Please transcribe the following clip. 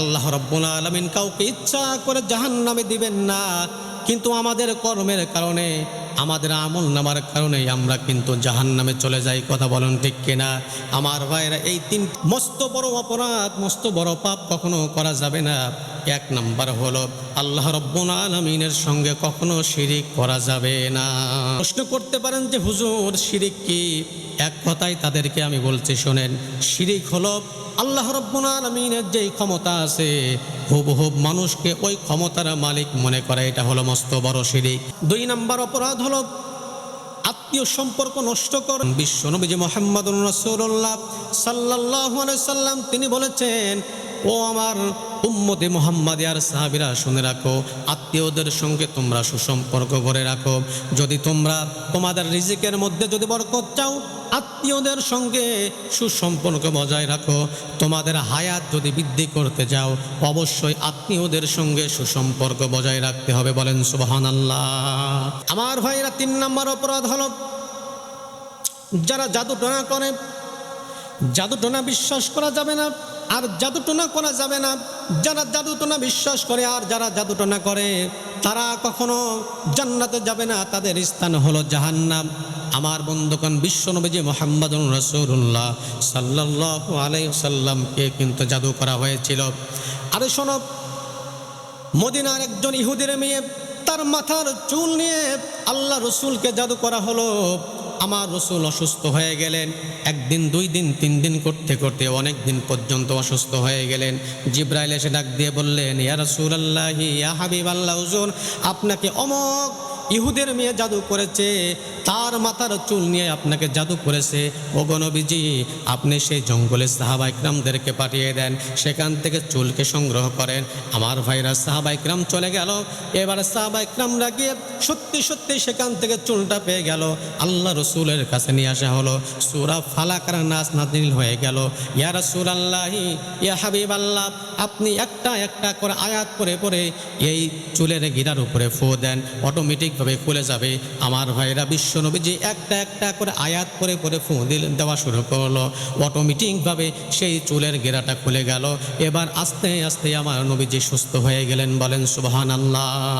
আল্লাহ রাব্বুল আলামিন কাউকে ইচ্ছা করে জাহান্নামে দিবেন না, কিন্তু আমাদের কর্মের কারণে, আমাদের আমল নামার কারণে আমরা কিন্তু জাহান্নামে চলে যাই। কথা বলেন ঠিক কিনা? আমার ভাইরা, এই তিন মস্ত বড় অপরাধ, মস্ত বড় পাপ কখনো করা যাবে না। এক নাম্বার হলো আল্লাহ রাব্বুল আলামিনের সঙ্গে কখনো শিরিক করা যাবে না। প্রশ্ন করতে পারেন যে হুজুর শিরিক কি? এক কথায় তাদেরকে আমি বলছি, শোনেন, শিরিক হলো আল্লাহ রাব্বুল আলামিনের যেই ক্ষমতা আছে হুবহুব মানুষকে ওই ক্ষমতার মালিক মনে করে, এটা হলো মস্ত বড় শিরিক। দুই নাম্বার অপরাধ হলো আত্মীয় সম্পর্ক নষ্ট করা। বিশ্বনবী মুহাম্মদুর রাসূলুল্লাহ সাল্লাল্লাহু আলাইহি সাল্লাম তিনি বলেছেন, ও আমার উম্মতে মুহাম্মাদি আর সাহাবীরা, শুনে রাখো, আত্মীয়দের সঙ্গে তোমরা সুসম্পর্ক করে রাখো। যদি তোমরা তোমাদের রিজিকের মধ্যে যদি বরকত চাও, আত্মীয়দের সঙ্গে সুসম্পর্ক বজায় রাখো। তোমাদের হায়াত যদি বৃদ্ধি করতে যাও, অবশ্যই আত্মীয়দের সঙ্গে সুসম্পর্ক বজায় রাখতে হবে। বলেন সুবহানাল্লাহ। আমার ভাইরা, তিন নম্বর অপরাধ হলো যারা জাদুটোনা করে। জাদুটোনা বিশ্বাস করা যাবে না, আর জাদুটোনা করা যাবে না। যারা জাদুটোনা বিশ্বাস করে আর যারা জাদুটোনা করে তারা কখনো জান্নাতে যাবে না, তাদের স্থান হলো জাহান্নাম। আমার বন্ধুগণ, বিশ্বনবী মুহাম্মদুর রাসূলুল্লাহ সাল্লাল্লাহু আলাইহি ওয়াসাল্লামকে কিন্তু জাদু করা হয়েছিল। আরে শোনো, মদিনার একজন ইহুদির মেয়ে, তার মাথার চুল নিয়ে আল্লাহ রসুলকে জাদু করা হলো। আমার রসুল অসুস্থ হয়ে গেলেন। একদিন, দুই দিন, তিন দিন করতে করতে অনেক দিন পর্যন্ত অসুস্থ হয়ে গেলেন। জিব্রাইল এসে ডাক দিয়ে বললেন, ইয়া রাসূলুল্লাহি, ইয়া হাবিবাল্লাহ, হুজুর আপনাকে অমক ইহুদের মেয়ে জাদু করেছে, তার মাথার চুল নিয়ে আপনাকে জাদু করেছে। ওগো নবীজি, আপনি সেই জঙ্গলে সাহাবা ইকরামদেরকে পাঠিয়ে দেন, সেখান থেকে চুলকে সংগ্রহ করেন। আমার ভাইরা, সাহাবা ইকরাম চলে গেল। এবার সাহাবা ইকরামরা গিয়ে সত্যি সত্যি সেখান থেকে চুলটা পেয়ে গেল। আল্লাহ রসুলের কাছে নিয়ে আসা হলো। সূরা ফালাক আর নাস নাযিল হয়ে গেল। ইয়া রাসূলুল্লাহি, ইয়া হাবিবাল্লাহ, আপনি একটা একটা করে আয়াত পড়ে পড়ে এই চুলের গিরার উপরে ফু দেন, অটোমেটিক খুলে যাবে। আমার ভাইরা, বিশ্বনবীজি একটা একটা করে আয়াত পড়ে পড়ে ফু দেওয়া শুরু করলো। অটোমেটিকভাবে সেই চুলের গেরাটা খুলে গেল। এবার আস্তে আস্তে আমার নবীজি সুস্থ হয়ে গেলেন। বলেন সুবহানাল্লাহ।